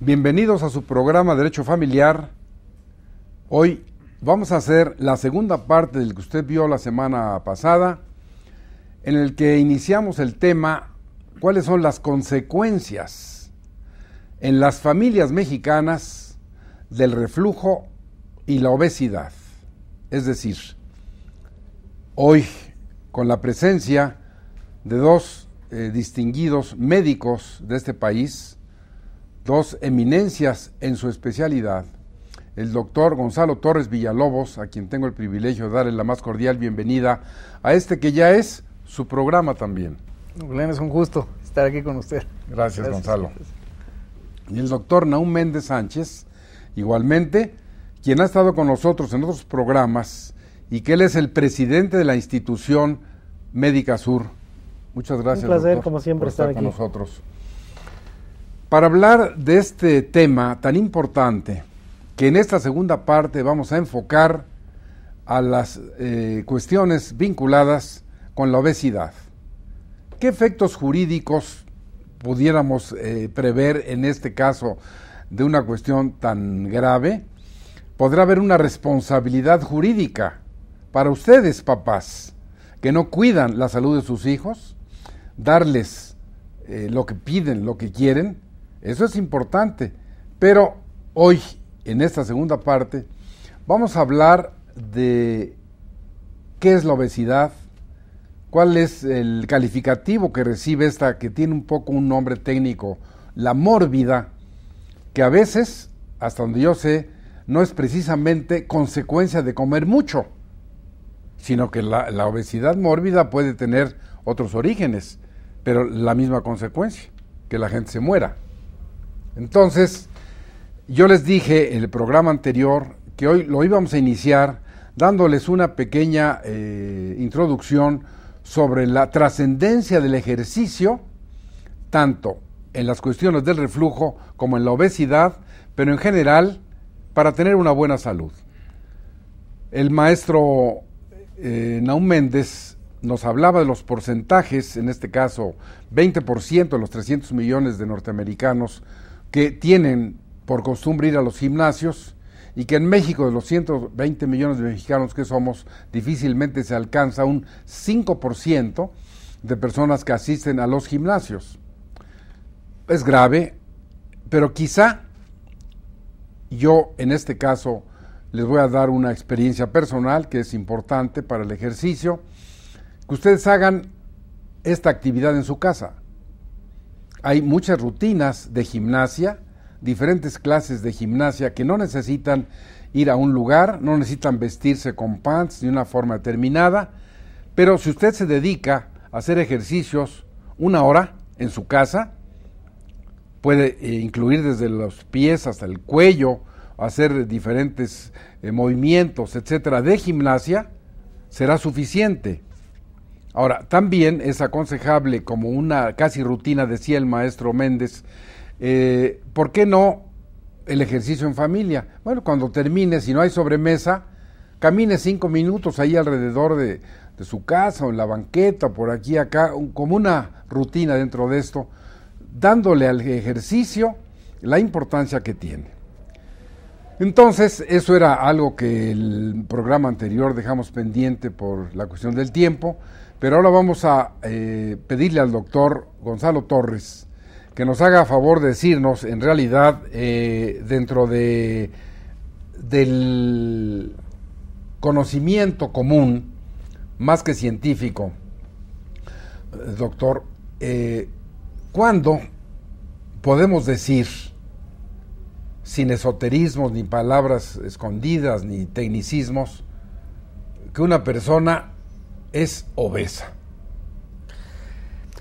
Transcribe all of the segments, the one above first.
Bienvenidos a su programa Derecho Familiar. Hoy vamos a hacer la segunda parte del que usted vio la semana pasada, en el que iniciamos el tema, ¿cuáles son las consecuencias en las familias mexicanas del reflujo y la obesidad? Es decir, hoy, con la presencia de dos distinguidos médicos de este país, dos eminencias en su especialidad, el doctor Gonzalo Torres Villalobos, a quien tengo el privilegio de darle la más cordial bienvenida a este que ya es su programa también. Glenn, es un gusto estar aquí con usted. Gracias, Gonzalo. Y el doctor Nahum Méndez Sánchez, igualmente, quien ha estado con nosotros en otros programas y que él es el presidente de la institución Médica Sur. Muchas gracias, un placer, doctor, como siempre, por estar aquí con nosotros. Para hablar de este tema tan importante, que en esta segunda parte vamos a enfocar a las cuestiones vinculadas con la obesidad. ¿Qué efectos jurídicos pudiéramos prever en este caso de una cuestión tan grave? ¿Podrá haber una responsabilidad jurídica para ustedes, papás, que no cuidan la salud de sus hijos? Darles lo que piden, lo que quieren, eso es importante. Pero hoy, en esta segunda parte, vamos a hablar de qué es la obesidad, cuál es el calificativo que recibe esta, que tiene un poco un nombre técnico, la mórbida, que a veces, hasta donde yo sé, no es precisamente consecuencia de comer mucho, sino que la obesidad mórbida puede tener otros orígenes, pero la misma consecuencia, que la gente se muera. Entonces, yo les dije en el programa anterior que hoy lo íbamos a iniciar dándoles una pequeña introducción sobre la trascendencia del ejercicio, tanto en las cuestiones del reflujo como en la obesidad, pero en general para tener una buena salud. El maestro Nahum Méndez nos hablaba de los porcentajes, en este caso 20% de los 300 millones de norteamericanos que tienen por costumbre ir a los gimnasios, y que en México, de los 120 millones de mexicanos que somos, difícilmente se alcanza un 5% de personas que asisten a los gimnasios. Es grave, pero quizá yo en este caso les voy a dar una experiencia personal que es importante para el ejercicio, que ustedes hagan esta actividad en su casa. Hay muchas rutinas de gimnasia, diferentes clases de gimnasia que no necesitan ir a un lugar, no necesitan vestirse con pants de una forma determinada, pero si usted se dedica a hacer ejercicios una hora en su casa, puede incluir desde los pies hasta el cuello, hacer diferentes movimientos, etcétera, de gimnasia, será suficiente. Ahora, también es aconsejable, como una casi rutina, decía el maestro Méndez, ¿por qué no el ejercicio en familia? Bueno, cuando termine, si no hay sobremesa, camine 5 minutos ahí alrededor de su casa, o en la banqueta, por aquí, acá, como una rutina dentro de esto, dándole al ejercicio la importancia que tiene. Entonces, eso era algo que el programa anterior dejamos pendiente por la cuestión del tiempo, pero ahora vamos a pedirle al doctor Gonzalo Torres que nos haga favor de decirnos, en realidad, dentro del conocimiento común, más que científico, doctor, ¿cuándo podemos decir, sin esoterismos, ni palabras escondidas, ni tecnicismos, que una persona es obesa?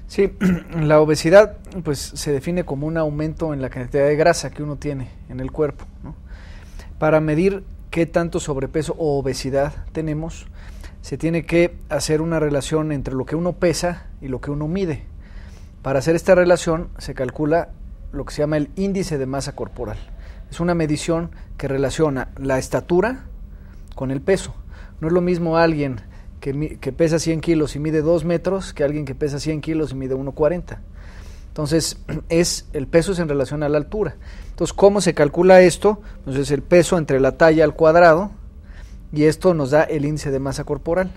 Sí, la obesidad pues se define como un aumento en la cantidad de grasa que uno tiene en el cuerpo, ¿no? Para medir qué tanto sobrepeso o obesidad tenemos, se tiene que hacer una relación entre lo que uno pesa y lo que uno mide. Para hacer esta relación se calcula lo que se llama el índice de masa corporal. Es una medición que relaciona la estatura con el peso. No es lo mismo alguien que pesa 100 kilos y mide 2 metros que alguien que pesa 100 kilos y mide 1,40. Entonces, el peso es en relación a la altura. Entonces, ¿cómo se calcula esto? Entonces, el peso entre la talla al cuadrado, y esto nos da el índice de masa corporal.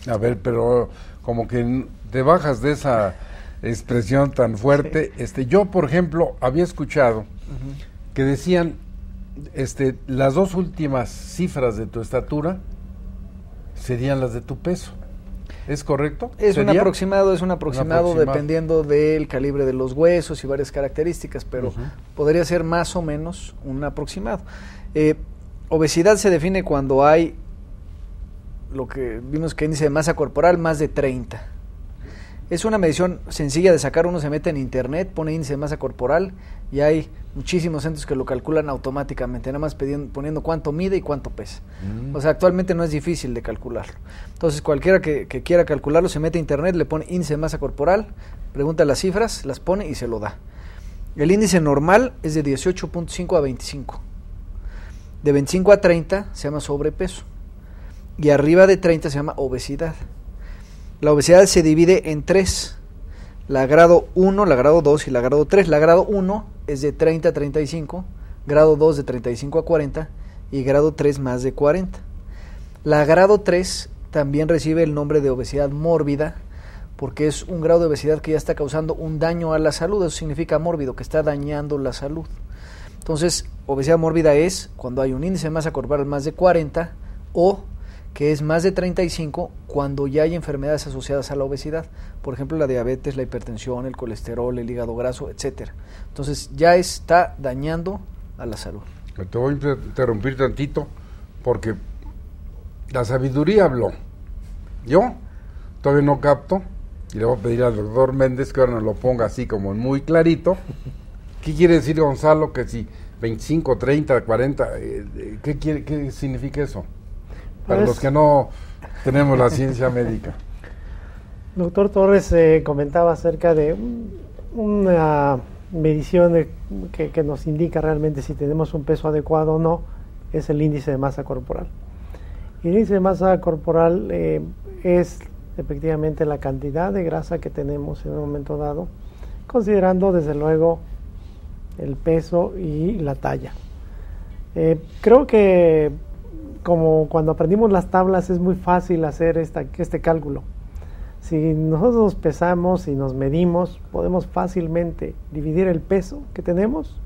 A ver, pero como que te bajas de esa expresión tan fuerte. Sí. Yo, por ejemplo, había escuchado que decían las dos últimas cifras de tu estatura serían las de tu peso. ¿Es correcto? Es un aproximado dependiendo del calibre de los huesos y varias características, pero podría ser más o menos un aproximado. Obesidad se define cuando hay lo que vimos que índice de masa corporal más de 30. Es una medición sencilla de sacar, uno se mete en internet, pone índice de masa corporal y hay muchísimos centros que lo calculan automáticamente, nada más poniendo cuánto mide y cuánto pesa. O sea, actualmente no es difícil de calcularlo. Entonces, cualquiera que quiera calcularlo se mete a internet, le pone índice de masa corporal, pregunta las cifras, las pone y se lo da. El índice normal es de 18.5 a 25. De 25 a 30 se llama sobrepeso. Y arriba de 30 se llama obesidad. La obesidad se divide en 3, la grado 1, la grado 2 y la grado 3. La grado 1 es de 30 a 35, grado 2 de 35 a 40 y grado 3 más de 40. La grado 3 también recibe el nombre de obesidad mórbida porque es un grado de obesidad que ya está causando un daño a la salud. Eso significa mórbido, que está dañando la salud. Entonces, obesidad mórbida es cuando hay un índice de masa corporal más de 40 o que es más de 35 cuando ya hay enfermedades asociadas a la obesidad, por ejemplo la diabetes, la hipertensión, el colesterol, el hígado graso, etcétera. Entonces ya está dañando a la salud. Te voy a interrumpir tantito porque la sabiduría habló. Yo todavía no capto y le voy a pedir al doctor Méndez que ahora nos lo ponga así como muy clarito. ¿Qué quiere decir, Gonzalo, que si 25, 30, 40, qué significa eso? Para los que no tenemos la ciencia médica. Doctor Torres comentaba acerca de una medición que nos indica realmente si tenemos un peso adecuado o no, es el índice de masa corporal. Y el índice de masa corporal es efectivamente la cantidad de grasa que tenemos en un momento dado, considerando desde luego el peso y la talla. Creo que como cuando aprendimos las tablas es muy fácil hacer este cálculo. Si nosotros nos pesamos y nos medimos, podemos fácilmente dividir el peso que tenemos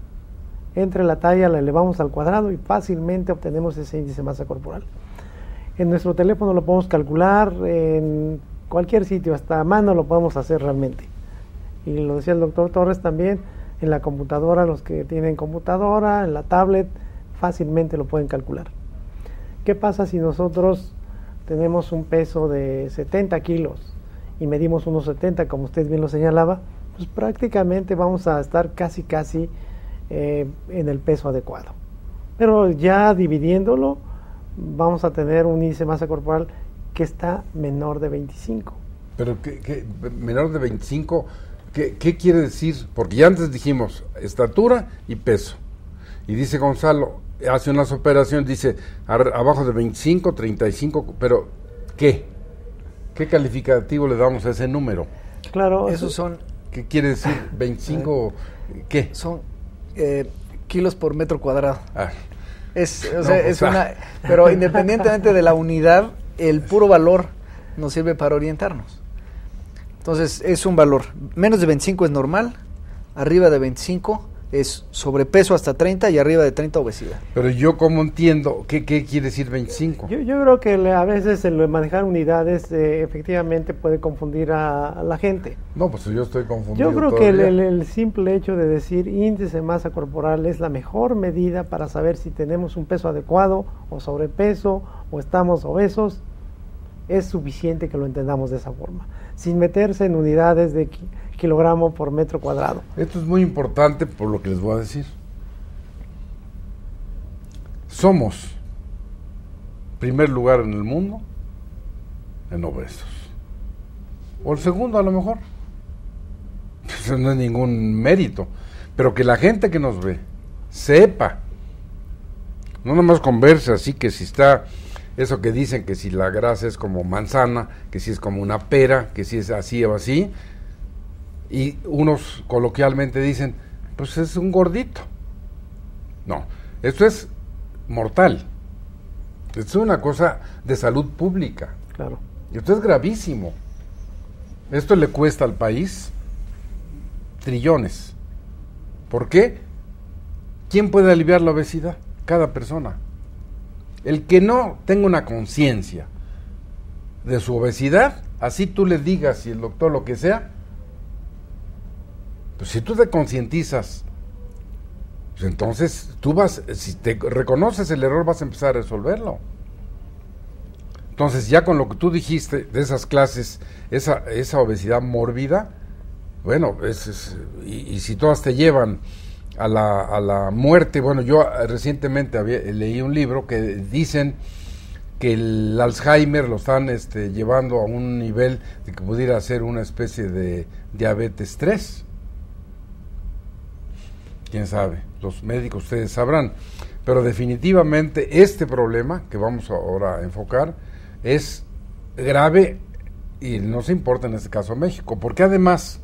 entre la talla, la elevamos al cuadrado y fácilmente obtenemos ese índice de masa corporal. En nuestro teléfono lo podemos calcular, en cualquier sitio, hasta a mano lo podemos hacer realmente. Y lo decía el doctor Torres también, en la computadora, los que tienen computadora, en la tablet, fácilmente lo pueden calcular. ¿Qué pasa si nosotros tenemos un peso de 70 kilos y medimos unos 70, como usted bien lo señalaba? Pues prácticamente vamos a estar casi en el peso adecuado. Pero ya dividiéndolo, vamos a tener un índice de masa corporal que está menor de 25. Pero menor de 25, ¿qué quiere decir? Porque ya antes dijimos estatura y peso. Y dice Gonzalo, hace unas operaciones, dice abajo de 25, 35, pero ¿qué calificativo le damos a ese número? Claro, esos son... ¿Qué quiere decir? ¿25 qué? Son kilos por metro cuadrado. Una... Pero independientemente de la unidad, el puro valor nos sirve para orientarnos. Entonces es un valor, menos de 25 es normal, arriba de 25 es sobrepeso hasta 30 y arriba de 30 obesidad. Pero yo como entiendo, ¿qué quiere decir 25? Yo creo que a veces el manejar unidades efectivamente puede confundir a la gente. No, pues yo estoy confundido. Yo creo que el simple hecho de decir índice de masa corporal es la mejor medida para saber si tenemos un peso adecuado o sobrepeso o estamos obesos. Es suficiente que lo entendamos de esa forma, sin meterse en unidades de kilogramo por metro cuadrado. Esto es muy importante por lo que les voy a decir. Somos primer lugar en el mundo en obesos. O el segundo a lo mejor. Eso no es ningún mérito. Pero que la gente que nos ve sepa. No nomás converse así que si está... Eso que dicen que si la grasa es como manzana, que si es como una pera, que si es así o así, Y unos coloquialmente dicen, pues es un gordito. No, esto es mortal. Esto es una cosa de salud pública. Claro. Y esto es gravísimo. Esto le cuesta al país trillones. ¿Por qué? ¿Quién puede aliviar la obesidad? Cada persona. El que no tenga una conciencia de su obesidad, así tú le digas y el doctor lo que sea, pues si tú te concientizas, pues entonces tú vas, si te reconoces el error, vas a empezar a resolverlo. Entonces ya con lo que tú dijiste de esas clases, esa obesidad mórbida, bueno, y si todas te llevan a la muerte, bueno, yo recientemente leí un libro que dicen que el Alzheimer lo están llevando a un nivel de que pudiera ser una especie de diabetes 3. Quién sabe, los médicos ustedes sabrán, pero definitivamente este problema que vamos ahora a enfocar es grave y no se importa en este caso México, porque además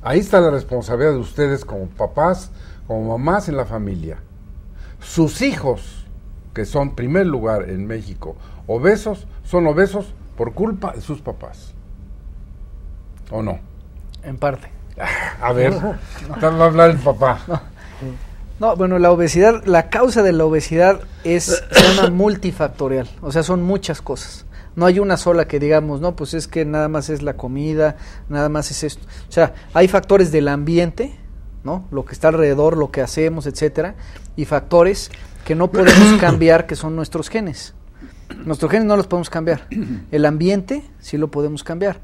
ahí está la responsabilidad de ustedes como papás, como mamás en la familia. Sus hijos, que son primer lugar en México obesos, son obesos por culpa de sus papás. ¿O no? En parte. A ver, va a hablar el papá. No, bueno, la obesidad, la causa de la obesidad se llama multifactorial, o sea, son muchas cosas. No hay una sola que digamos, no, pues es que nada más es la comida, nada más es esto. O sea, hay factores del ambiente, ¿no? Lo que está alrededor, lo que hacemos, etcétera, y factores que no podemos cambiar, que son nuestros genes. Nuestros genes no los podemos cambiar. El ambiente sí lo podemos cambiar.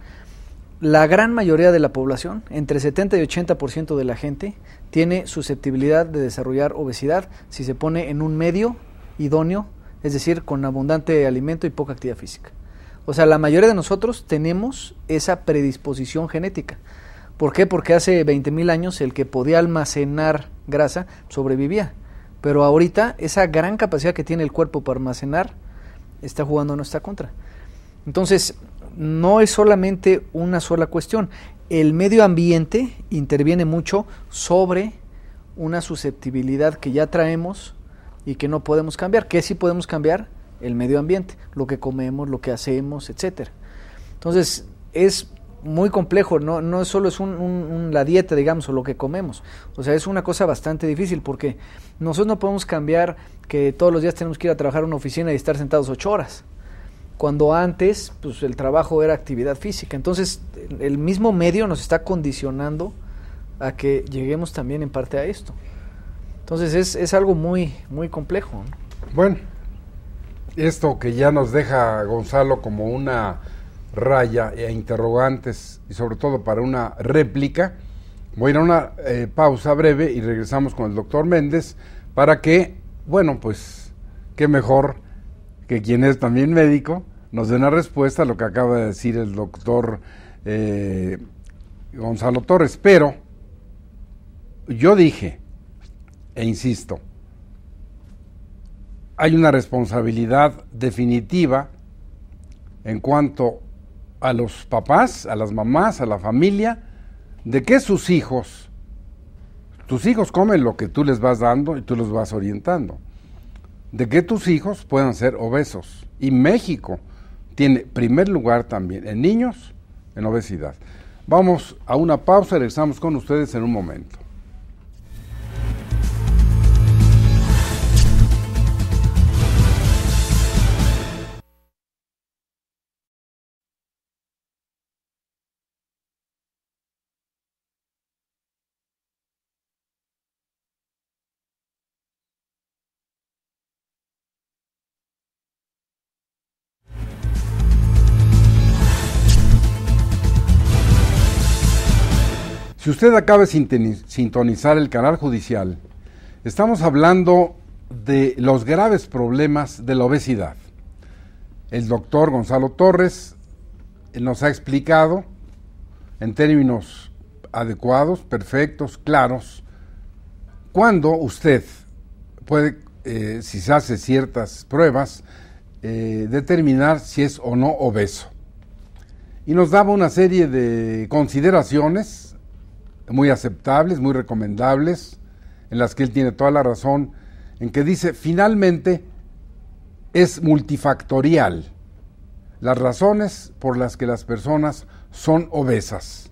La gran mayoría de la población, entre 70 y 80% de la gente, tiene susceptibilidad de desarrollar obesidad si se pone en un medio idóneo, es decir, con abundante alimento y poca actividad física. O sea, la mayoría de nosotros tenemos esa predisposición genética. ¿Por qué? Porque hace 20,000 años el que podía almacenar grasa sobrevivía. Pero ahorita esa gran capacidad que tiene el cuerpo para almacenar está jugando en nuestra contra. Entonces, no es solamente una sola cuestión. El medio ambiente interviene mucho sobre una susceptibilidad que ya traemos y que no podemos cambiar. ¿Qué sí podemos cambiar? El medio ambiente, lo que comemos, lo que hacemos, etcétera. Entonces, es muy complejo, no solo es la dieta, digamos, o lo que comemos. O sea, es una cosa bastante difícil porque nosotros no podemos cambiar que todos los días tenemos que ir a trabajar a una oficina y estar sentados 8 horas. Cuando antes, pues el trabajo era actividad física. Entonces, el mismo medio nos está condicionando a que lleguemos también en parte a esto. Entonces, es algo muy, muy complejo, ¿no? Bueno, esto que ya nos deja Gonzalo como una raya e interrogantes y sobre todo para una réplica, voy a ir a una pausa breve y regresamos con el doctor Méndez para que, bueno, pues, qué mejor que quien es también médico nos dé una respuesta a lo que acaba de decir el doctor Gonzalo Torres. Pero yo dije, e insisto, hay una responsabilidad definitiva en cuanto a los papás, a las mamás, a la familia, de que tus hijos comen lo que tú les vas dando y tú los vas orientando, de que tus hijos puedan ser obesos. Y México tiene primer lugar también en niños en obesidad. Vamos a una pausa y regresamos con ustedes en un momento. Si usted acaba de sintonizar el canal judicial, estamos hablando de los graves problemas de la obesidad. El doctor Gonzalo Torres nos ha explicado en términos adecuados, perfectos, claros, cuándo usted puede, si se hace ciertas pruebas, determinar si es o no obeso. Y nos daba una serie de consideraciones muy aceptables, muy recomendables, en las que él tiene toda la razón, en que dice, finalmente es multifactorial las razones por las que las personas son obesas.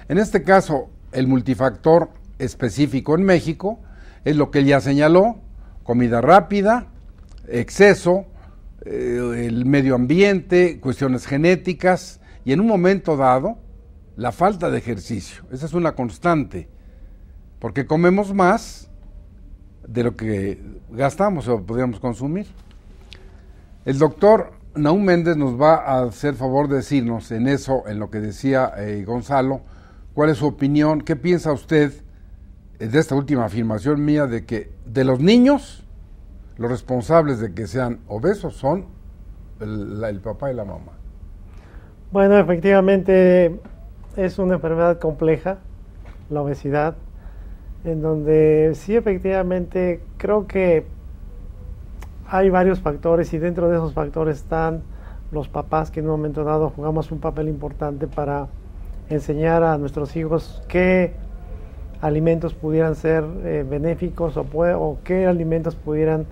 En este caso, el multifactor específico en México es lo que él ya señaló: comida rápida, exceso, el medio ambiente, cuestiones genéticas y en un momento dado la falta de ejercicio. Esa es una constante, porque comemos más de lo que gastamos o podríamos consumir. El doctor Nahum Méndez nos va a hacer favor de decirnos en eso, en lo que decía Gonzalo, cuál es su opinión, qué piensa usted de esta última afirmación mía de que de los niños los responsables de que sean obesos son el papá y la mamá. Bueno, efectivamente es una enfermedad compleja, la obesidad, en donde sí, efectivamente creo que hay varios factores, y dentro de esos factores están los papás, que en un momento dado jugamos un papel importante para enseñar a nuestros hijos qué alimentos pudieran ser benéficos o qué alimentos pudieran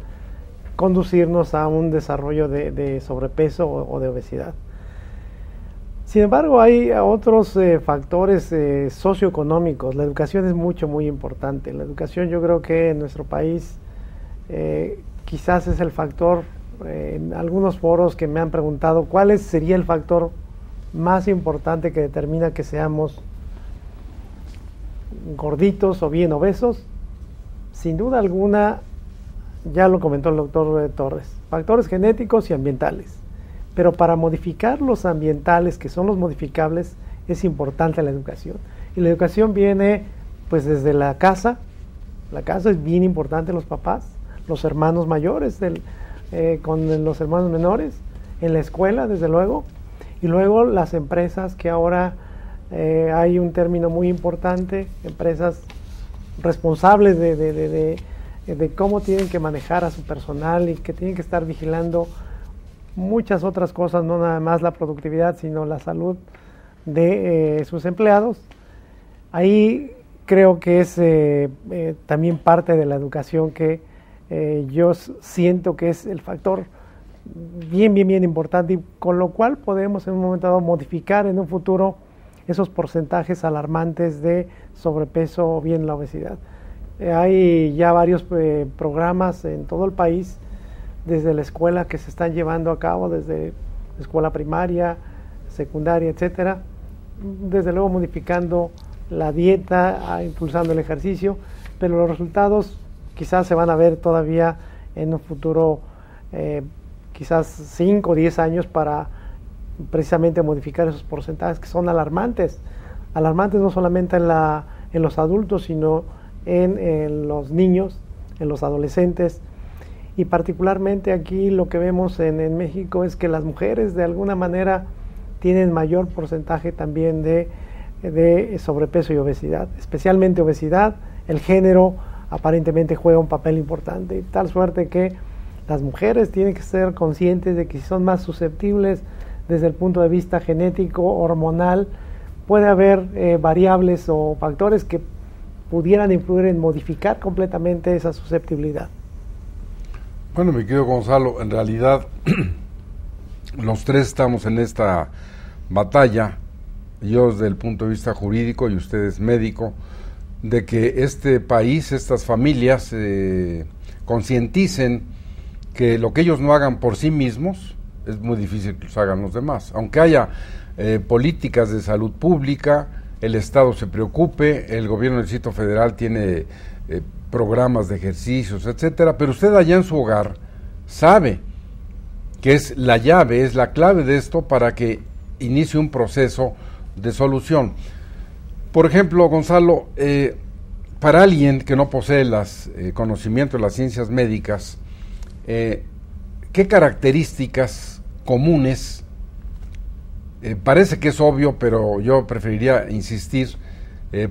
conducirnos a un desarrollo de sobrepeso o de obesidad. Sin embargo, hay otros factores socioeconómicos. La educación es muy importante. La educación, yo creo que en nuestro país quizás es el factor, en algunos foros que me han preguntado cuál sería el factor más importante que determina que seamos gorditos o bien obesos. Sin duda alguna, ya lo comentó el doctor Torres, factores genéticos y ambientales. Pero para modificar los ambientales, que son los modificables, es importante la educación. Y la educación viene pues desde la casa. La casa es bien importante, los papás, los hermanos mayores con los hermanos menores, en la escuela, desde luego, y luego las empresas, que ahora hay un término muy importante, empresas responsables de cómo tienen que manejar a su personal y que tienen que estar vigilando muchas otras cosas, no nada más la productividad, sino la salud de sus empleados. Ahí creo que es también parte de la educación que yo siento que es el factor bien importante, y con lo cual podemos en un momento dado modificar en un futuro esos porcentajes alarmantes de sobrepeso o bien la obesidad. Hay ya varios programas en todo el país, desde la escuela, que se están llevando a cabo, desde escuela primaria, secundaria, etcétera, desde luego modificando la dieta, impulsando el ejercicio, pero los resultados quizás se van a ver todavía en un futuro, quizás 5 o 10 años, para precisamente modificar esos porcentajes que son alarmantes no solamente en los adultos, sino en los niños, en los adolescentes. Y particularmente aquí lo que vemos en México es que las mujeres de alguna manera tienen mayor porcentaje también de sobrepeso y obesidad, especialmente obesidad. El género aparentemente juega un papel importante, tal suerte que las mujeres tienen que ser conscientes de que si son más susceptibles desde el punto de vista genético, hormonal, puede haber variables o factores que pudieran influir en modificar completamente esa susceptibilidad. Bueno, mi querido Gonzalo, en realidad los tres estamos en esta batalla, yo desde el punto de vista jurídico y ustedes médico, de que este país, estas familias concienticen que lo que ellos no hagan por sí mismos es muy difícil que los hagan los demás. Aunque haya políticas de salud pública, el Estado se preocupe, el gobierno del Distrito Federal tiene programas de ejercicios, etcétera, pero usted allá en su hogar sabe que es la llave, es la clave de esto para que inicie un proceso de solución. Por ejemplo, Gonzalo, para alguien que no posee los conocimientos de las ciencias médicas, ¿qué características comunes, parece que es obvio, pero yo preferiría insistir,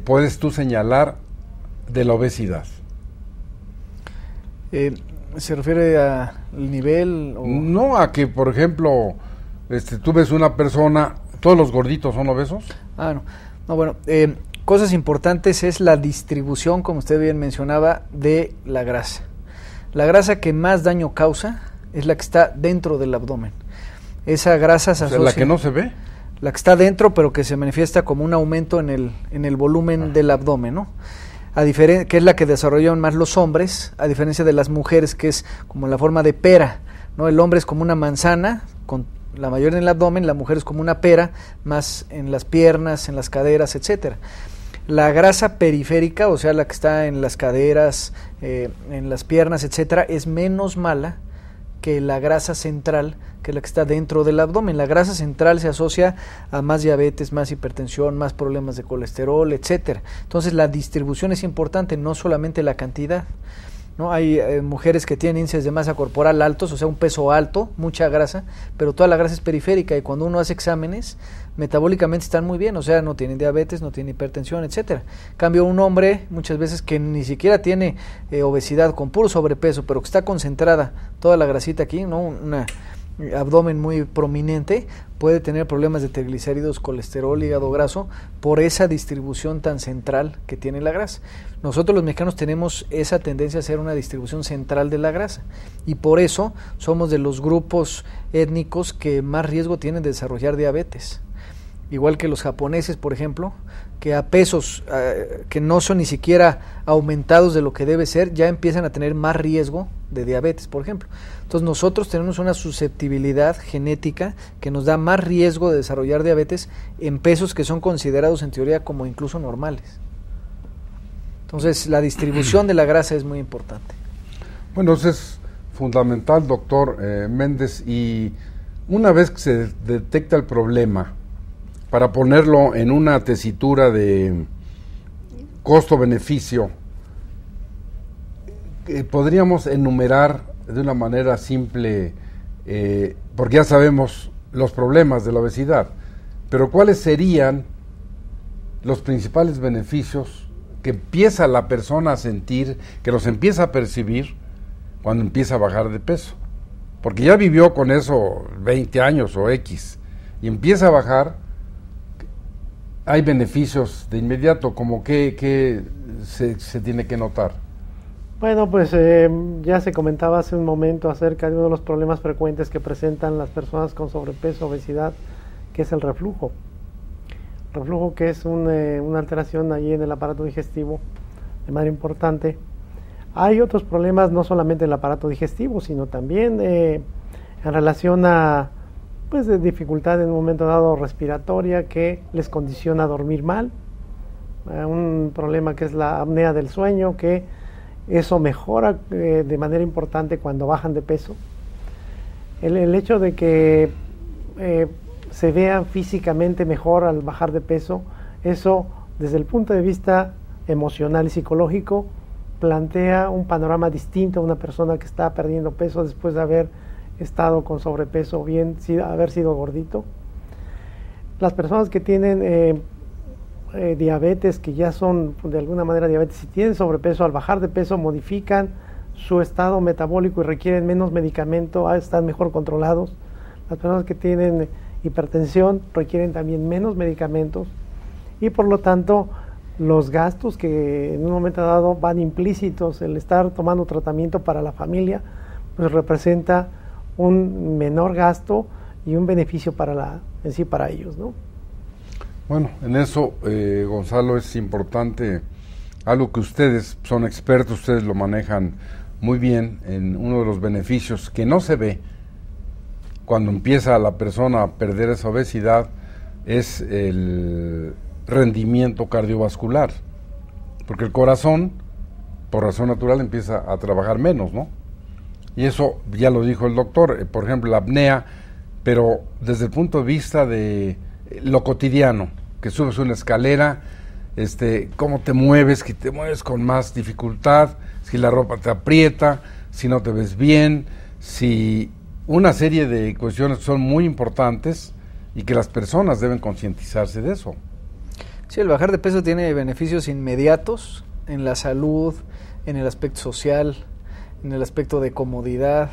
puedes tú señalar de la obesidad? ¿Se refiere al nivel? O... No, a que, por ejemplo, tú ves una persona, ¿todos los gorditos son obesos? No, bueno, cosas importantes es la distribución, como usted bien mencionaba, de la grasa. La grasa que más daño causa es la que está dentro del abdomen. Esa grasa se asocia... ¿La que no se ve? La que está dentro, pero que se manifiesta como un aumento en el volumen del abdomen, ¿no? Que es la que desarrollan más los hombres, a diferencia de las mujeres, que es como la forma de pera, ¿no? El hombre es como una manzana, con la mayor en el abdomen, la mujer es como una pera, más en las piernas, en las caderas, etcétera. La grasa periférica, o sea, la que está en las caderas, en las piernas, etcétera, es menos mala que la grasa central, que es la que está dentro del abdomen. La grasa central se asocia a más diabetes, más hipertensión, más problemas de colesterol, etcétera. Entonces la distribución es importante, no solamente la cantidad, ¿no? Hay mujeres que tienen índices de masa corporal altos, o sea, un peso alto, mucha grasa, pero toda la grasa es periférica y cuando uno hace exámenes, metabólicamente están muy bien, o sea, no tienen diabetes, no tienen hipertensión, etcétera. En cambio, un hombre, muchas veces que ni siquiera tiene obesidad, con puro sobrepeso, pero que está concentrada toda la grasita aquí, ¿no? Un abdomen muy prominente, puede tener problemas de triglicéridos, colesterol, hígado graso, por esa distribución tan central que tiene la grasa. Nosotros los mexicanos tenemos esa tendencia a hacer una distribución central de la grasa y por eso somos de los grupos étnicos que más riesgo tienen de desarrollar diabetes. Igual que los japoneses, por ejemplo, que a pesos que no son ni siquiera aumentados de lo que debe ser, ya empiezan a tener más riesgo de diabetes, por ejemplo. Entonces nosotros tenemos una susceptibilidad genética que nos da más riesgo de desarrollar diabetes en pesos que son considerados en teoría como incluso normales. Entonces la distribución de la grasa es muy importante. Bueno, eso es fundamental, doctor Méndez, y una vez que se detecta el problema, para ponerlo en una tesitura de costo-beneficio, podríamos enumerar de una manera simple, porque ya sabemos los problemas de la obesidad, pero ¿cuáles serían los principales beneficios que empieza la persona a sentir, que los empieza a percibir cuando empieza a bajar de peso? Porque ya vivió con eso 20 años o X, y empieza a bajar. Hay beneficios de inmediato, como que se tiene que notar. Bueno, pues ya se comentaba hace un momento acerca de uno de los problemas frecuentes que presentan las personas con sobrepeso, obesidad, que es el reflujo. Reflujo, que es una alteración allí en el aparato digestivo de manera importante. Hay otros problemas no solamente en el aparato digestivo, sino también en relación a pues de dificultad en un momento dado respiratoria que les condiciona a dormir mal, un problema que es la apnea del sueño, que eso mejora de manera importante cuando bajan de peso. El hecho de que se vean físicamente mejor al bajar de peso, eso desde el punto de vista emocional y psicológico plantea un panorama distinto a una persona que está perdiendo peso después de haber estado con sobrepeso o bien haber sido gordito. Las personas que tienen diabetes, que ya son de alguna manera diabetes, si tienen sobrepeso, al bajar de peso modifican su estado metabólico y requieren menos medicamento, están mejor controlados. Las personas que tienen hipertensión requieren también menos medicamentos y por lo tanto los gastos que en un momento dado van implícitos, el estar tomando tratamiento para la familia, pues representa un menor gasto y un beneficio para ellos, ¿no? Bueno, en eso, Gonzalo, es importante algo que ustedes son expertos, ustedes lo manejan muy bien, en uno de los beneficios que no se ve cuando empieza la persona a perder esa obesidad, es el rendimiento cardiovascular, porque el corazón, por razón natural, empieza a trabajar menos, ¿no? Y eso ya lo dijo el doctor, por ejemplo, la apnea, pero desde el punto de vista de lo cotidiano, que subes una escalera, cómo te mueves, que te mueves con más dificultad, si la ropa te aprieta, si no te ves bien, si una serie de cuestiones son muy importantes y que las personas deben concientizarse de eso. Sí, el bajar de peso tiene beneficios inmediatos en la salud, en el aspecto social, en el aspecto de comodidad,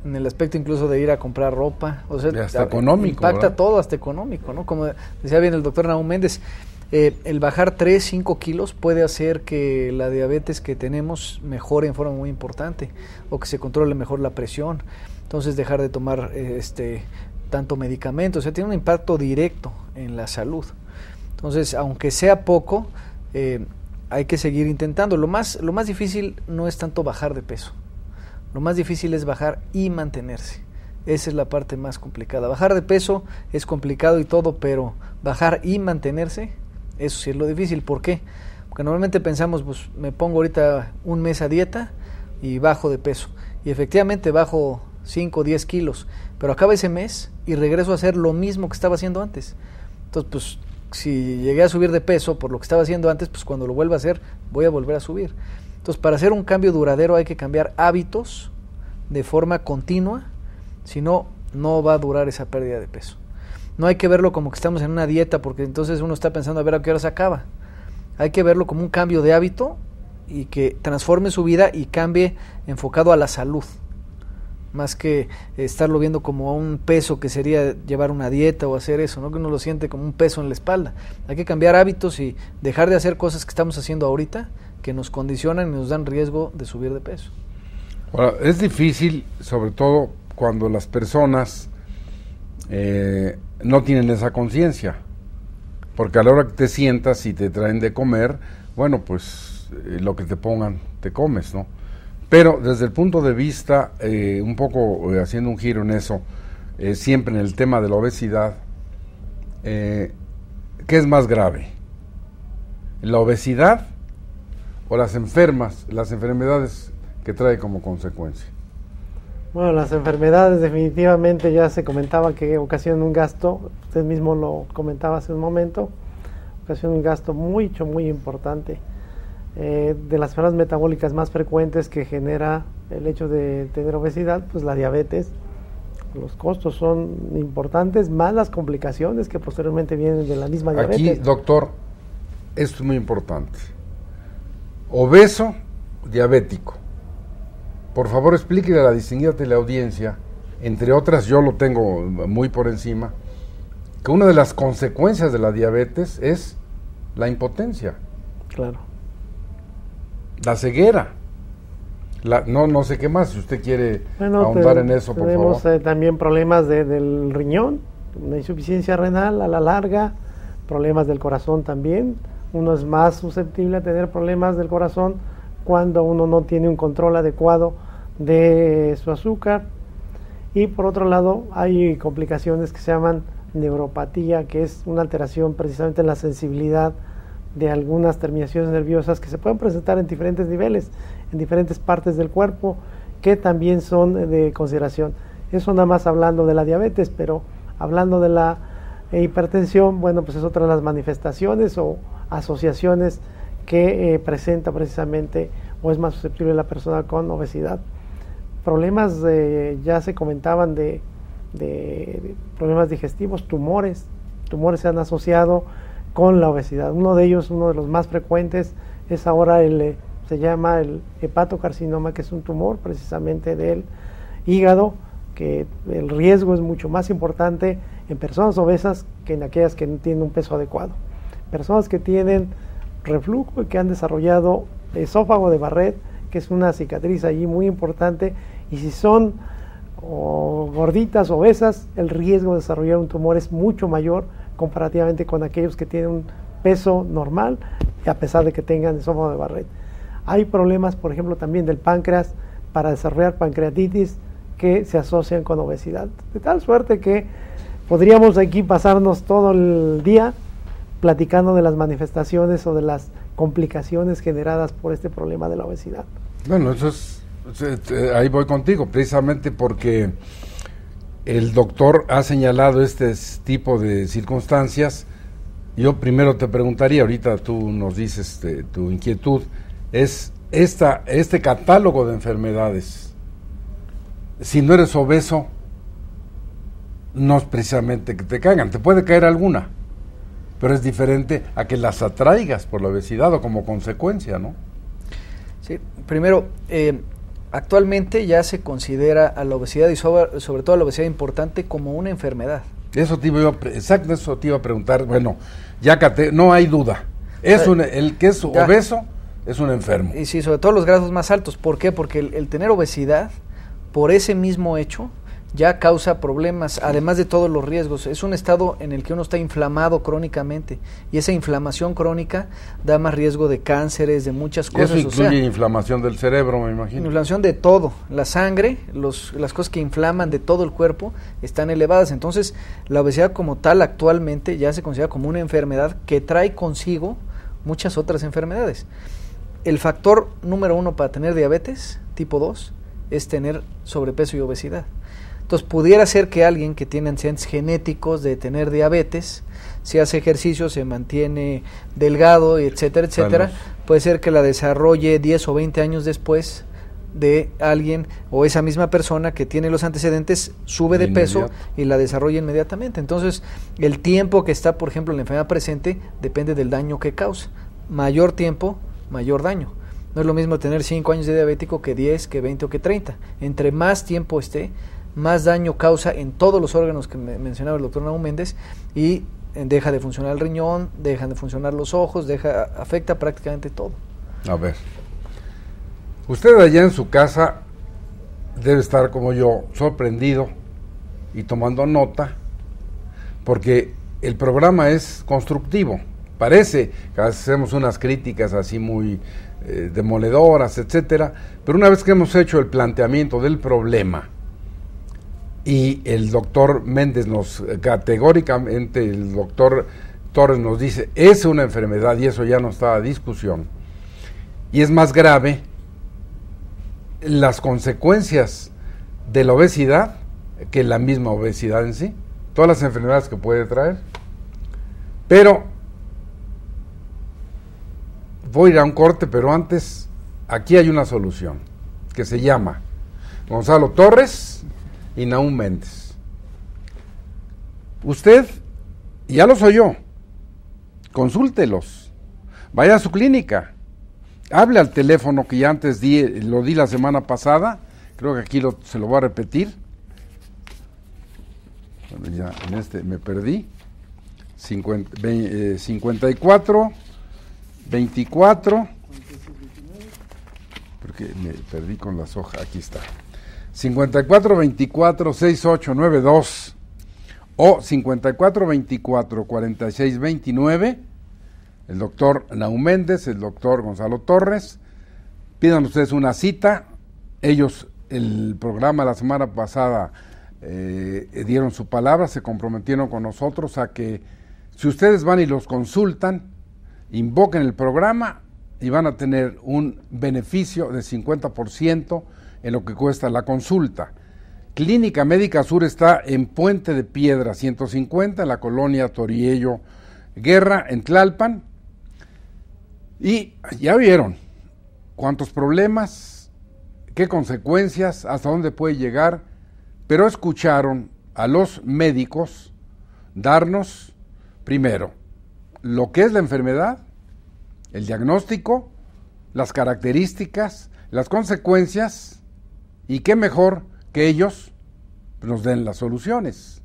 en el aspecto incluso de ir a comprar ropa, o sea, hasta económico, impacta ¿verdad? todo, hasta económico, ¿no? Como decía bien el doctor Nahum Méndez, El bajar 3, 5 kilos puede hacer que la diabetes que tenemos mejore en forma muy importante, o que se controle mejor la presión. Entonces dejar de tomar tanto medicamento, o sea, tiene un impacto directo en la salud. Entonces, aunque sea poco, hay que seguir intentando. Lo más difícil no es tanto bajar de peso, lo más difícil es bajar y mantenerse. Esa es la parte más complicada. Bajar de peso es complicado y todo, pero bajar y mantenerse, eso sí es lo difícil. ¿Por qué? Porque normalmente pensamos, pues me pongo ahorita un mes a dieta y bajo de peso. Y efectivamente bajo 5 o 10 kilos, pero acaba ese mes y regreso a hacer lo mismo que estaba haciendo antes. Entonces, pues si llegué a subir de peso por lo que estaba haciendo antes, pues cuando lo vuelva a hacer, voy a volver a subir. Entonces, para hacer un cambio duradero hay que cambiar hábitos de forma continua, si no, no va a durar esa pérdida de peso. No hay que verlo como que estamos en una dieta, porque entonces uno está pensando a ver a qué hora se acaba. Hay que verlo como un cambio de hábito y que transforme su vida y cambie enfocado a la salud, más que estarlo viendo como un peso que sería llevar una dieta o hacer eso, ¿no? Que uno lo siente como un peso en la espalda. Hay que cambiar hábitos y dejar de hacer cosas que estamos haciendo ahorita que nos condicionan y nos dan riesgo de subir de peso. Ahora, es difícil, sobre todo cuando las personas no tienen esa conciencia, porque a la hora que te sientas y te traen de comer, bueno, pues lo que te pongan te comes, ¿no? Pero desde el punto de vista, un poco haciendo un giro en eso, siempre en el tema de la obesidad, ¿qué es más grave? ¿La obesidad o las enfermedades que trae como consecuencia? Bueno, las enfermedades definitivamente ya se comentaba que ocasionan un gasto, usted mismo lo comentaba hace un momento, ocasionan un gasto muy importante. De las enfermedades metabólicas más frecuentes que genera el hecho de tener obesidad, pues la diabetes. Los costos son importantes, más las complicaciones que posteriormente vienen de la misma diabetes. Aquí, doctor, esto es muy importante. Obeso, diabético. Por favor, explíquele a la distinguida teleaudiencia, entre otras yo lo tengo muy por encima, que una de las consecuencias de la diabetes es la impotencia. Claro. La ceguera, no sé qué más, si usted quiere ahondar en eso, por favor. Tenemos también problemas del riñón, una insuficiencia renal a la larga, problemas del corazón también. Uno es más susceptible a tener problemas del corazón cuando uno no tiene un control adecuado de su azúcar. Y por otro lado, hay complicaciones que se llaman neuropatía, que es una alteración precisamente en la sensibilidad de algunas terminaciones nerviosas que se pueden presentar en diferentes niveles, en diferentes partes del cuerpo, que también son de consideración. Eso nada más hablando de la diabetes, pero hablando de la hipertensión, bueno, pues es otra de las manifestaciones o asociaciones que presenta precisamente o es más susceptible la persona con obesidad. Problemas ya se comentaban de problemas digestivos, tumores se han asociado con la obesidad. Uno de ellos, uno de los más frecuentes, es ahora se llama el hepatocarcinoma, que es un tumor precisamente del hígado, que el riesgo es mucho más importante en personas obesas que en aquellas que no tienen un peso adecuado. Personas que tienen reflujo y que han desarrollado esófago de Barrett, que es una cicatriz allí muy importante, y si son gorditas, obesas, el riesgo de desarrollar un tumor es mucho mayor comparativamente con aquellos que tienen un peso normal, y a pesar de que tengan esófago de Barrett. Hay problemas, por ejemplo, también del páncreas para desarrollar pancreatitis que se asocian con obesidad. De tal suerte que podríamos aquí pasarnos todo el día platicando de las manifestaciones o de las complicaciones generadas por este problema de la obesidad. Bueno, eso es, ahí voy contigo, precisamente porque el doctor ha señalado este tipo de circunstancias. Yo primero te preguntaría, ahorita tú nos dices tu inquietud, es este catálogo de enfermedades. Si no eres obeso, no es precisamente que te caigan, te puede caer alguna, pero es diferente a que las atraigas por la obesidad o como consecuencia, ¿no? Sí, primero, actualmente ya se considera a la obesidad y sobre todo a la obesidad importante como una enfermedad. Exacto, eso te iba a preguntar. Bueno, ya no hay duda. El que es obeso es un enfermo. Y sí, sobre todo los grados más altos. ¿Por qué? Porque el tener obesidad, por ese mismo hecho, ya causa problemas, además de todos los riesgos. Es un estado en el que uno está inflamado crónicamente, y esa inflamación crónica da más riesgo de cánceres, de muchas cosas. Eso incluye inflamación del cerebro, me imagino. Inflamación de todo, la sangre, las cosas que inflaman de todo el cuerpo están elevadas. Entonces, la obesidad como tal actualmente ya se considera como una enfermedad que trae consigo muchas otras enfermedades. El factor número 1 para tener diabetes tipo 2 es tener sobrepeso y obesidad. Entonces, pudiera ser que alguien que tiene antecedentes genéticos de tener diabetes, si hace ejercicio, se mantiene delgado, etcétera, etcétera, puede ser que la desarrolle 10 o 20 años después de alguien o esa misma persona que tiene los antecedentes, sube de peso y la desarrolla inmediatamente. Entonces, el tiempo que está, por ejemplo, la enfermedad presente depende del daño que causa. Mayor tiempo, mayor daño. No es lo mismo tener 5 años de diabético que 10, que 20 o que 30. Entre más tiempo esté, más daño causa en todos los órganos que mencionaba el doctor Nahum Méndez, y deja de funcionar el riñón, dejan de funcionar los ojos, afecta prácticamente todo. A ver, usted allá en su casa debe estar como yo, sorprendido y tomando nota, porque el programa es constructivo. Parece que hacemos unas críticas así muy demoledoras, etcétera, pero una vez que hemos hecho el planteamiento del problema y el doctor Méndez categóricamente, el doctor Torres nos dice, es una enfermedad y eso ya no está a discusión, y es más grave las consecuencias de la obesidad que la misma obesidad en sí, todas las enfermedades que puede traer. Pero voy a ir a un corte, pero antes, aquí hay una solución que se llama Gonzalo Torres y Nahum Méndez. Usted ya los oyó, consúltelos, vaya a su clínica, hable al teléfono que ya antes lo di la semana pasada, creo que aquí se lo voy a repetir. Bueno, ya en este me perdí. 54 24, porque me perdí con las hojas, aquí está. 54 24 6892 o 54 24 46 29, el doctor Nahum Méndez, el doctor Gonzalo Torres. Pidan ustedes una cita. Ellos, el programa la semana pasada dieron su palabra, se comprometieron con nosotros a que si ustedes van y los consultan, invoquen el programa y van a tener un beneficio de 50% en lo que cuesta la consulta. Clínica Médica Sur está en Puente de Piedra 150, en la colonia Toriello Guerra, en Tlalpan. Y ya vieron cuántos problemas, qué consecuencias, hasta dónde puede llegar, pero escucharon a los médicos darnos, primero, lo que es la enfermedad, el diagnóstico, las características, las consecuencias, y qué mejor que ellos nos den las soluciones.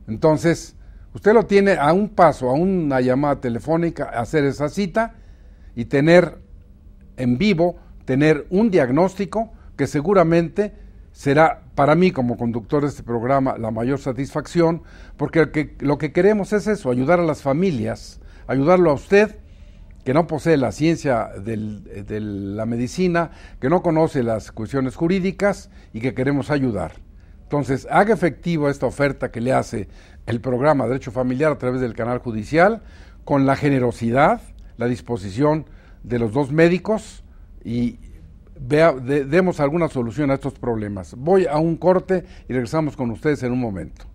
Entonces, usted lo tiene a un paso, a una llamada telefónica, hacer esa cita y tener en vivo, tener un diagnóstico que seguramente será para mí como conductor de este programa la mayor satisfacción, porque lo que queremos es eso, ayudar a las familias, ayudarlo a usted que no posee la ciencia de la medicina, que no conoce las cuestiones jurídicas y que queremos ayudar. Entonces, haga efectivo esta oferta que le hace el programa Derecho Familiar a través del canal judicial, con la generosidad, la disposición de los dos médicos, y demos alguna solución a estos problemas. Voy a un corte y regresamos con ustedes en un momento.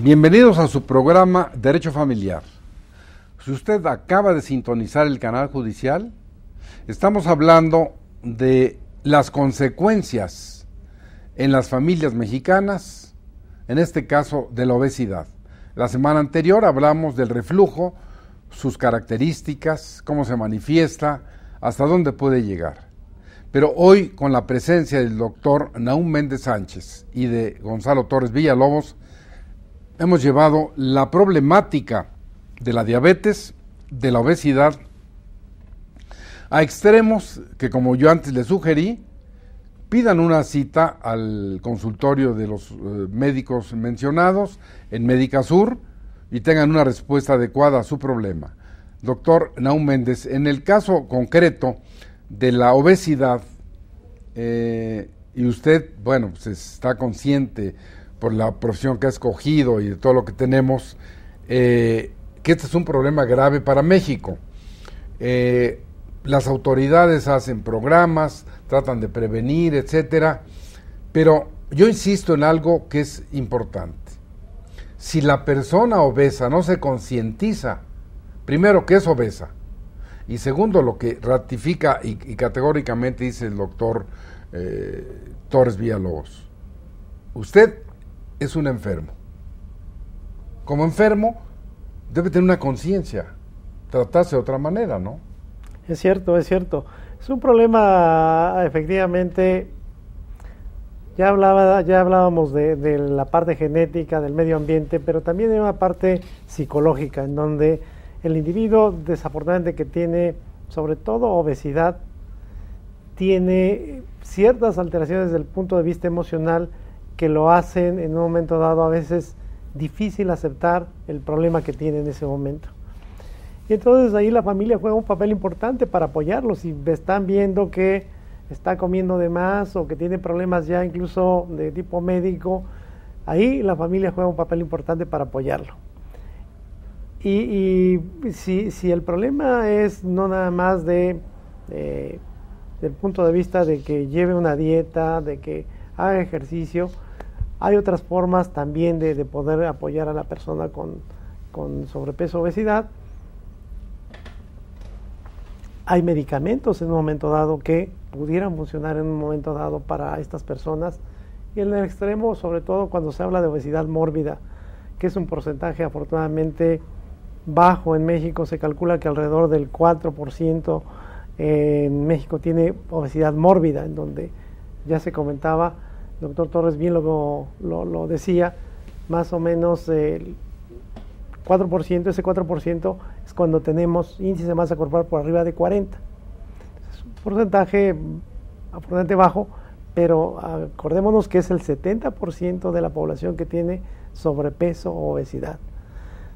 Bienvenidos a su programa Derecho Familiar. Si usted acaba de sintonizar el canal judicial, estamos hablando de las consecuencias en las familias mexicanas, en este caso de la obesidad. La semana anterior hablamos del reflujo, sus características, cómo se manifiesta, hasta dónde puede llegar. Pero hoy, con la presencia del doctor Nahum Méndez Sánchez y de Gonzalo Torres Villalobos, hemos llevado la problemática de la diabetes, de la obesidad, a extremos que, como yo antes les sugerí, pidan una cita al consultorio de los médicos mencionados en Médica Sur y tengan una respuesta adecuada a su problema. Doctor Nahum Méndez, en el caso concreto de la obesidad, y usted, bueno, pues está consciente por la profesión que ha escogido y de todo lo que tenemos, que este es un problema grave para México. Las autoridades hacen programas, tratan de prevenir, etcétera, pero yo insisto en algo que es importante. Si la persona obesa no se concientiza, primero, que es obesa, y segundo, lo que ratifica y categóricamente dice el doctor Torres Villalobos, usted es un enfermo. Como enfermo, debe tener una conciencia, tratarse de otra manera, ¿no? Es cierto, es cierto. Es un problema, efectivamente, ya hablábamos de la parte genética, del medio ambiente, pero también hay una parte psicológica, en donde el individuo, desafortunadamente, que tiene, sobre todo obesidad, tiene ciertas alteraciones desde el punto de vista emocional que lo hacen en un momento dado a veces difícil aceptar el problema que tiene en ese momento. Y entonces ahí la familia juega un papel importante para apoyarlo. Si están viendo que está comiendo de más o que tiene problemas ya incluso de tipo médico, ahí la familia juega un papel importante para apoyarlo. Y si el problema es no nada más del punto de vista de que lleve una dieta, de que haga ejercicio, hay otras formas también de poder apoyar a la persona con sobrepeso o obesidad. Hay medicamentos en un momento dado que pudieran funcionar en un momento dado para estas personas, y en el extremo, sobre todo cuando se habla de obesidad mórbida, que es un porcentaje afortunadamente bajo en México. Se calcula que alrededor del 4% en México tiene obesidad mórbida, en donde ya se comentaba, el doctor Torres bien lo decía, más o menos el 4%, ese 4% es cuando tenemos índice de masa corporal por arriba de 40. Es un porcentaje afortunadamente bajo, pero acordémonos que es el 70% de la población que tiene sobrepeso o obesidad.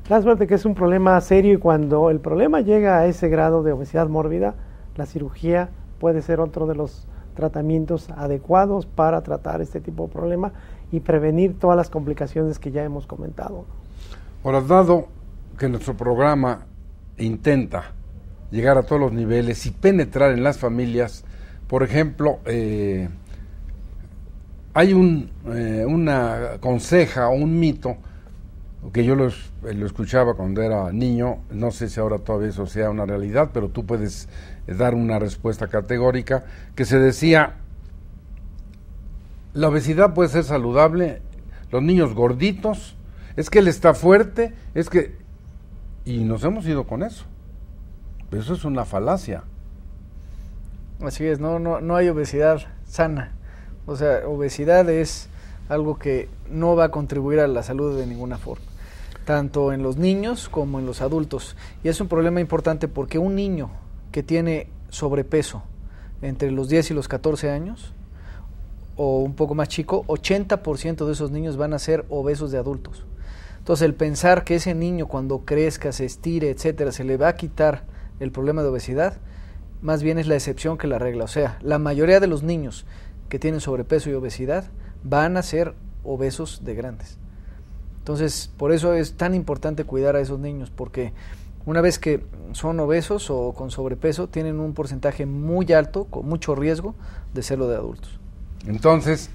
La suerte que es un problema serio, y cuando el problema llega a ese grado de obesidad mórbida, la cirugía puede ser otro de los tratamientos adecuados para tratar este tipo de problema y prevenir todas las complicaciones que ya hemos comentado. Ahora, dado que nuestro programa intenta llegar a todos los niveles y penetrar en las familias, por ejemplo, hay una conseja o un mito que yo lo escuchaba cuando era niño, no sé si ahora todavía eso sea una realidad, pero tú puedes dar una respuesta categórica, que se decía: la obesidad puede ser saludable, los niños gorditos, es que él está fuerte, es que... Y nos hemos ido con eso. Pero eso es una falacia. Así es, no hay obesidad sana. O sea, obesidad es algo que no va a contribuir a la salud de ninguna forma, tanto en los niños como en los adultos. Y es un problema importante porque un niño que tiene sobrepeso entre los 10 y los 14 años, o un poco más chico, 80% de esos niños van a ser obesos de adultos. Entonces, el pensar que ese niño cuando crezca, se estire, etcétera, se le va a quitar el problema de obesidad, más bien es la excepción que la regla. O sea, la mayoría de los niños que tienen sobrepeso y obesidad van a ser obesos de grandes. Entonces, por eso es tan importante cuidar a esos niños, porque una vez que son obesos o con sobrepeso, tienen un porcentaje muy alto, con mucho riesgo de serlo de adultos. Entonces,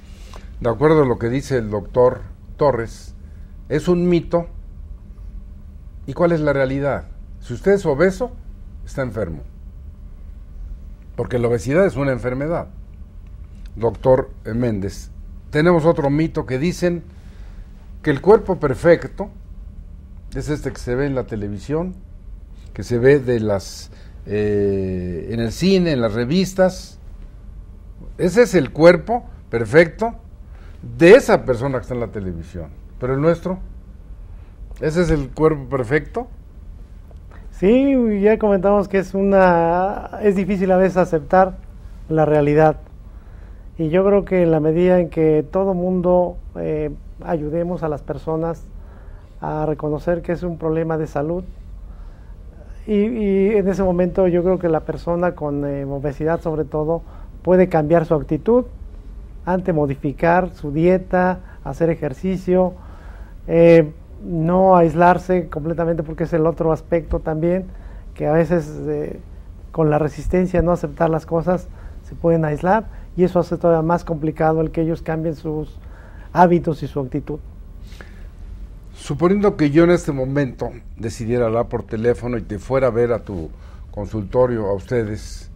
de acuerdo a lo que dice el doctor Torres, es un mito. ¿Y cuál es la realidad? Si usted es obeso, está enfermo. Porque la obesidad es una enfermedad. Doctor Méndez, tenemos otro mito que dicen que el cuerpo perfecto es este que se ve en la televisión, que se ve de en el cine, en las revistas. Ese es el cuerpo perfecto de esa persona que está en la televisión. Pero el nuestro, ¿ese es el cuerpo perfecto? Sí, ya comentamos que es difícil a veces aceptar la realidad. Y yo creo que en la medida en que todo mundo ayudemos a las personas a reconocer que es un problema de salud, y en ese momento yo creo que la persona con obesidad sobre todo puede cambiar su actitud ante modificar su dieta, hacer ejercicio, no aislarse completamente, porque es el otro aspecto también, que a veces con la resistencia a no aceptar las cosas se pueden aislar, y eso hace todavía más complicado el que ellos cambien sus hábitos y su actitud. Suponiendo que yo en este momento decidiera hablar por teléfono y te fuera a ver a tu consultorio, a ustedes,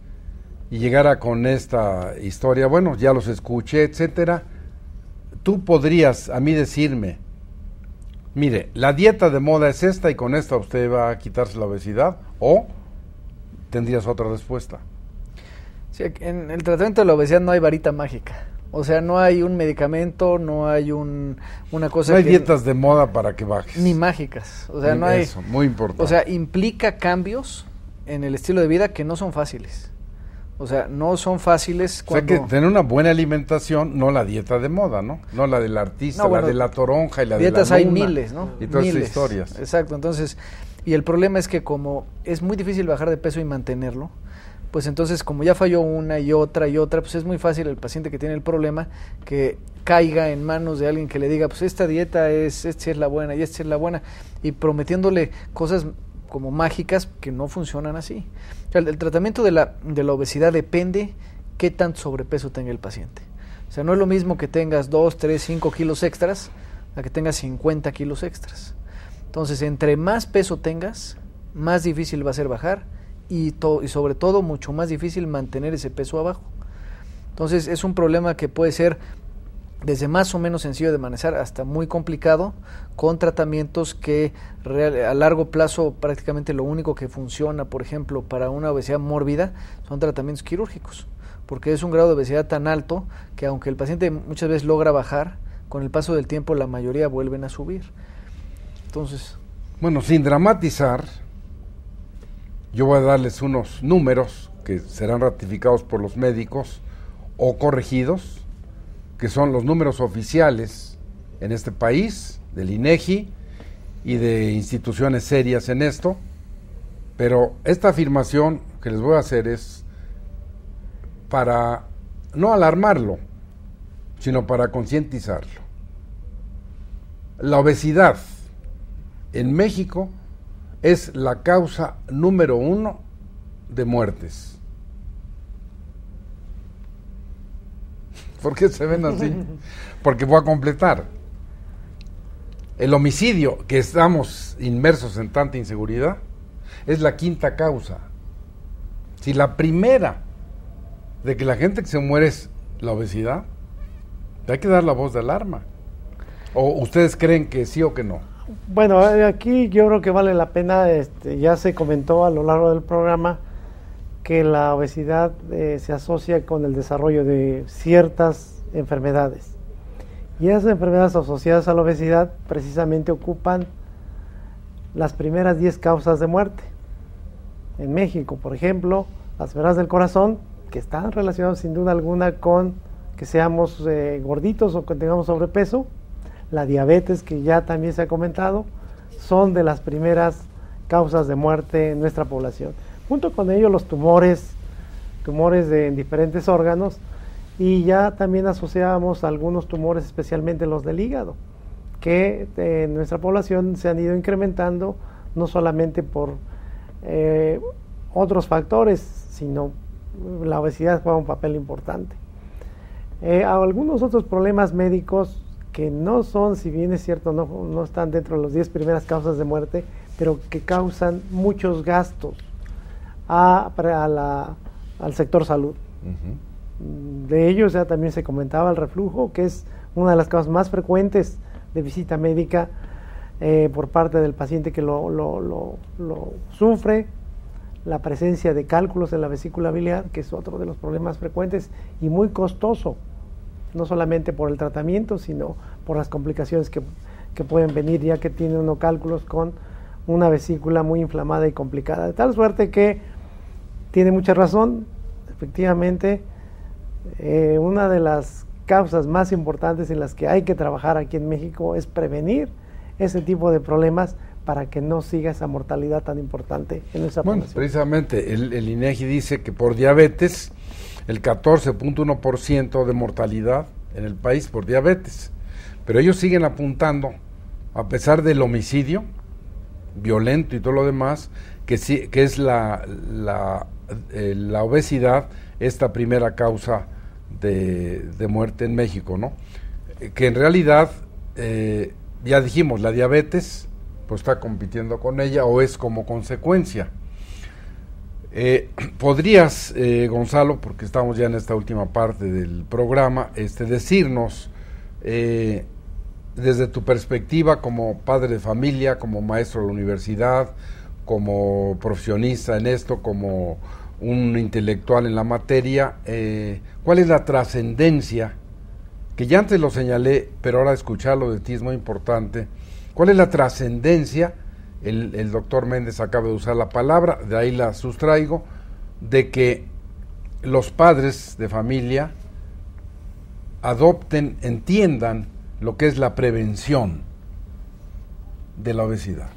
y llegara con esta historia, bueno, ya los escuché, etcétera, tú podrías a mí decirme, mire, la dieta de moda es esta y con esta usted va a quitarse la obesidad, o tendrías otra respuesta. Sí, en el tratamiento de la obesidad no hay varita mágica. O sea, no hay un medicamento, no hay una cosa. No hay dietas de moda para que bajes. Ni mágicas. O sea, no hay. Eso, muy importante. O sea, implica cambios en el estilo de vida que no son fáciles. O sea, no son fáciles cuando... O sea, que tener una buena alimentación, no la dieta de moda, ¿no? No la del artista, no, bueno, la de la toronja y la de la luna. Dietas hay miles, ¿no? Y todas miles. esas historias. Exacto, entonces... Y el problema es que como es muy difícil bajar de peso y mantenerlo, pues entonces como ya falló una y otra, pues es muy fácil el paciente que tiene el problema que caiga en manos de alguien que le diga, pues esta dieta esta es la buena y esta es la buena, y prometiéndole cosas como mágicas que no funcionan así. O sea, el tratamiento de la obesidad depende qué tanto sobrepeso tenga el paciente. O sea, no es lo mismo que tengas 2, 3, 5 kilos extras a que tengas 50 kilos extras. Entonces, entre más peso tengas, más difícil va a ser bajar y sobre todo mucho más difícil mantener ese peso abajo. Entonces, es un problema que puede ser desde más o menos sencillo de manejar hasta muy complicado, con tratamientos que a largo plazo prácticamente lo único que funciona, por ejemplo, para una obesidad mórbida, son tratamientos quirúrgicos, porque es un grado de obesidad tan alto que aunque el paciente muchas veces logra bajar, con el paso del tiempo la mayoría vuelven a subir. Entonces, bueno, sin dramatizar, yo voy a darles unos números que serán ratificados por los médicos o corregidos, que son los números oficiales en este país, del INEGI y de instituciones serias en esto, pero esta afirmación que les voy a hacer es para no alarmarlo, sino para concientizarlo. La obesidad en México es la causa número 1 de muertes. ¿Por qué se ven así? Porque voy a completar. El homicidio, que estamos inmersos en tanta inseguridad, es la 5ª causa. Si la primera de que la gente que se muere es la obesidad, hay que dar la voz de alarma. ¿O ustedes creen que sí o que no? Bueno, aquí yo creo que vale la pena, ya se comentó a lo largo del programa que la obesidad se asocia con el desarrollo de ciertas enfermedades. Y esas enfermedades asociadas a la obesidad precisamente ocupan las primeras 10 causas de muerte. En México, por ejemplo, las enfermedades del corazón, que están relacionadas sin duda alguna con que seamos gorditos o que tengamos sobrepeso, la diabetes, que ya también se ha comentado, son de las primeras causas de muerte en nuestra población. Junto con ello los tumores de diferentes órganos, y ya también asociamos algunos tumores, especialmente los del hígado, que en nuestra población se han ido incrementando, no solamente por otros factores, sino la obesidad juega un papel importante. Algunos otros problemas médicos que no son, si bien es cierto, no están dentro de las 10 primeras causas de muerte, pero que causan muchos gastos al sector salud. De ellos ya también se comentaba el reflujo, que es una de las causas más frecuentes de visita médica por parte del paciente que lo sufre, la presencia de cálculos en la vesícula biliar, que es otro de los problemas frecuentes y muy costoso, no solamente por el tratamiento, sino por las complicaciones que pueden venir, ya que tiene uno cálculos con una vesícula muy inflamada y complicada, de tal suerte que tiene mucha razón. Efectivamente, una de las causas más importantes en las que hay que trabajar aquí en México es prevenir ese tipo de problemas para que no siga esa mortalidad tan importante en nuestra población. Precisamente el INEGI dice que por diabetes el 14.1% de mortalidad en el país por diabetes, pero ellos siguen apuntando, a pesar del homicidio violento y todo lo demás, que es la obesidad esta primera causa de muerte en México, ¿no? Que en realidad, ya dijimos, la diabetes pues está compitiendo con ella o es como consecuencia. ¿Podrías, Gonzalo, porque estamos ya en esta última parte del programa, decirnos, desde tu perspectiva como padre de familia, como maestro de la universidad, como profesionista en esto, como un intelectual en la materia, cuál es la trascendencia, que ya antes lo señalé, pero ahora escucharlo de ti es muy importante, cuál es la trascendencia, el doctor Méndez acaba de usar la palabra, de ahí la sustraigo, de que los padres de familia adopten, entiendan lo que es la prevención de la obesidad.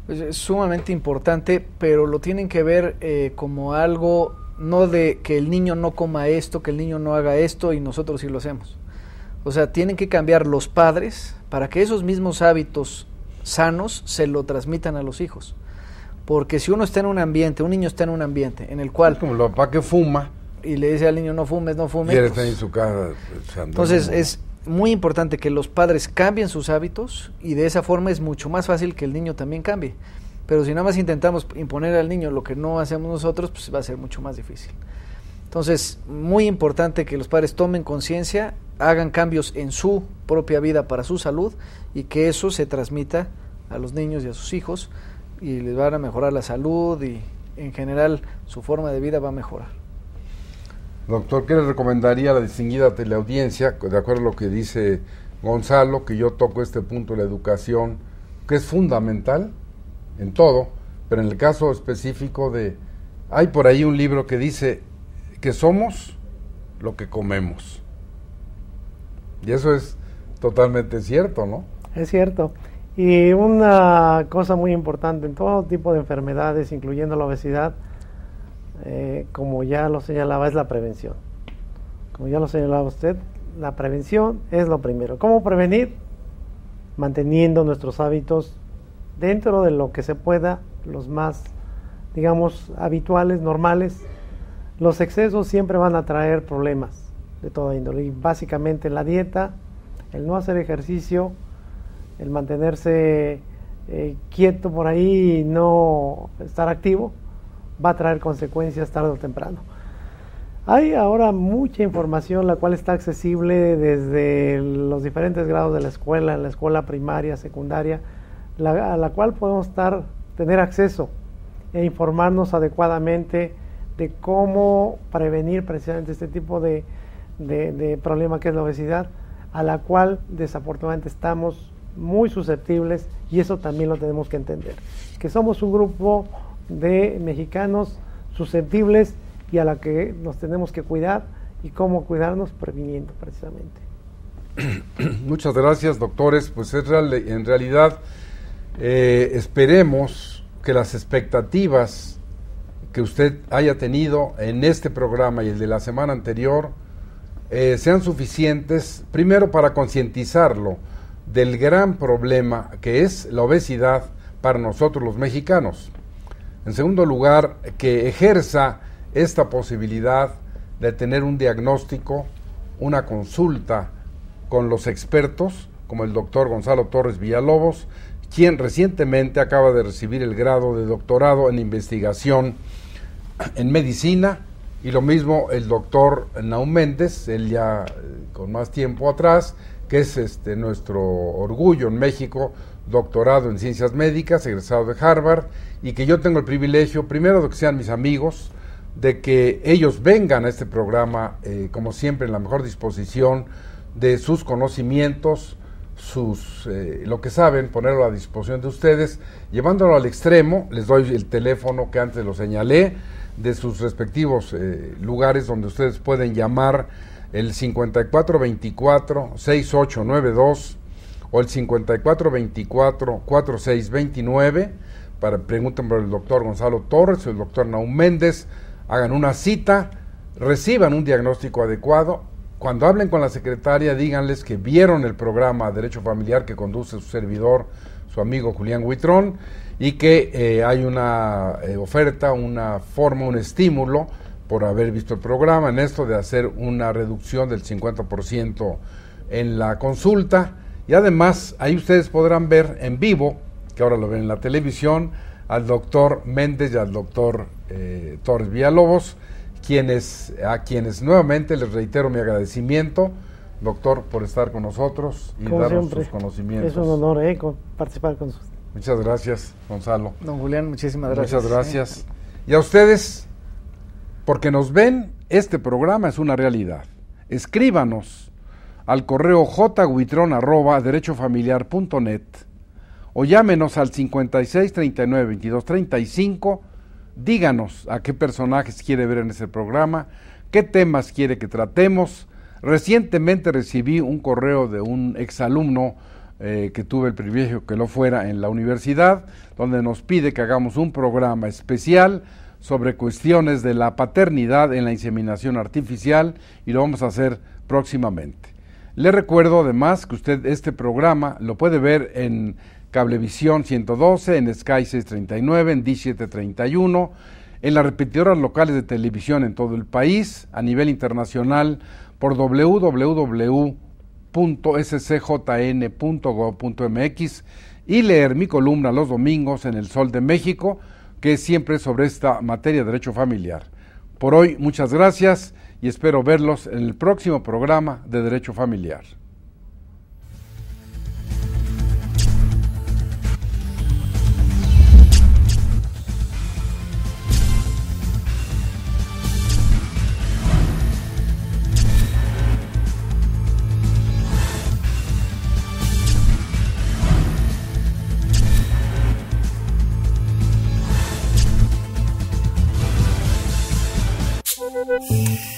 Pues es sumamente importante, pero lo tienen que ver como algo, no de que el niño no coma esto, que el niño no haga esto y nosotros sí lo hacemos. O sea, tienen que cambiar los padres para que esos mismos hábitos sanos se lo transmitan a los hijos. Porque si uno está en un ambiente, un niño está en un ambiente en el cual... Es como el papá que fuma. Y le dice al niño no fumes, no fumes. Y él está en su casa. Entonces es muy importante que los padres cambien sus hábitos y de esa forma es mucho más fácil que el niño también cambie. Pero si nada más intentamos imponer al niño lo que no hacemos nosotros, pues va a ser mucho más difícil. Entonces, muy importante que los padres tomen conciencia, hagan cambios en su propia vida para su salud y que eso se transmita a los niños y a sus hijos y les van a mejorar la salud y en general su forma de vida va a mejorar. Doctor, ¿qué le recomendaría a la distinguida teleaudiencia, de acuerdo a lo que dice Gonzalo, que yo toco este punto de la educación, que es fundamental en todo, pero en el caso específico hay por ahí un libro que dice que somos lo que comemos. Y eso es totalmente cierto, ¿no? Es cierto. Y una cosa muy importante en todo tipo de enfermedades, incluyendo la obesidad, como ya lo señalaba, es la prevención. Como ya lo señalaba usted, la prevención es lo primero. ¿Cómo prevenir? Manteniendo nuestros hábitos dentro de lo que se pueda, los más, digamos, habituales, normales. Los excesos siempre van a traer problemas de toda índole. Y básicamente la dieta, el no hacer ejercicio, el mantenerse quieto por ahí y no estar activo, va a traer consecuencias tarde o temprano. Hay ahora mucha información la cual está accesible desde los diferentes grados de la escuela, en la escuela primaria, secundaria, a la cual podemos tener acceso e informarnos adecuadamente de cómo prevenir precisamente este tipo de problema que es la obesidad, a la cual desafortunadamente estamos muy susceptibles y eso también lo tenemos que entender, que somos un grupo de mexicanos susceptibles y a la que nos tenemos que cuidar y cómo cuidarnos previniendo precisamente. Muchas gracias, doctores. Pues en realidad esperemos que las expectativas que usted haya tenido en este programa y el de la semana anterior sean suficientes, primero para concientizarlo del gran problema que es la obesidad para nosotros los mexicanos. En segundo lugar, que ejerza esta posibilidad de tener un diagnóstico, una consulta con los expertos, como el doctor Gonzalo Torres Villalobos, quien recientemente acaba de recibir el grado de doctorado en investigación en medicina, y lo mismo el doctor Naum Méndez, él ya con más tiempo atrás, que es nuestro orgullo en México, doctorado en ciencias médicas, egresado de Harvard, y que yo tengo el privilegio, primero, de que sean mis amigos, de que ellos vengan a este programa, como siempre, en la mejor disposición de sus conocimientos, lo que saben, ponerlo a disposición de ustedes, llevándolo al extremo. Les doy el teléfono que antes lo señalé, de sus respectivos lugares donde ustedes pueden llamar, el 5424-6892 o el 5424-4629, pregunten por el doctor Gonzalo Torres o el doctor Naum Méndez, hagan una cita, reciban un diagnóstico adecuado. Cuando hablen con la secretaria, díganles que vieron el programa Derecho Familiar que conduce su servidor, su amigo Julián Huitrón, y que hay una oferta, una forma, un estímulo por haber visto el programa, en esto de hacer una reducción del 50% en la consulta. Y además, ahí ustedes podrán ver en vivo, que ahora lo ven en la televisión, al doctor Méndez y al doctor Torres Villalobos, a quienes nuevamente les reitero mi agradecimiento, doctor, por estar con nosotros y como darnos siempre, sus conocimientos. es un honor participar con ustedes. Muchas gracias, Gonzalo. Don Julián, muchísimas gracias. Muchas gracias. Y a ustedes, porque nos ven, este programa es una realidad. Escríbanos al correo jhuitron@derechofamiliar.net o llámenos al 56 39 22 35. Díganos a qué personajes quiere ver en ese programa, qué temas quiere que tratemos. Recientemente recibí un correo de un exalumno que tuve el privilegio que lo fuera en la universidad, donde nos pide que hagamos un programa especial sobre cuestiones de la paternidad en la inseminación artificial, y lo vamos a hacer próximamente. Le recuerdo además que usted este programa lo puede ver en Cablevisión 112, en Sky 639, en Dish 731, en las repetidoras locales de televisión en todo el país, a nivel internacional por www.scjn.gov.mx, y leer mi columna los domingos en El Sol de México, que es siempre sobre esta materia de derecho familiar. Por hoy, muchas gracias y espero verlos en el próximo programa de Derecho Familiar. Yeah.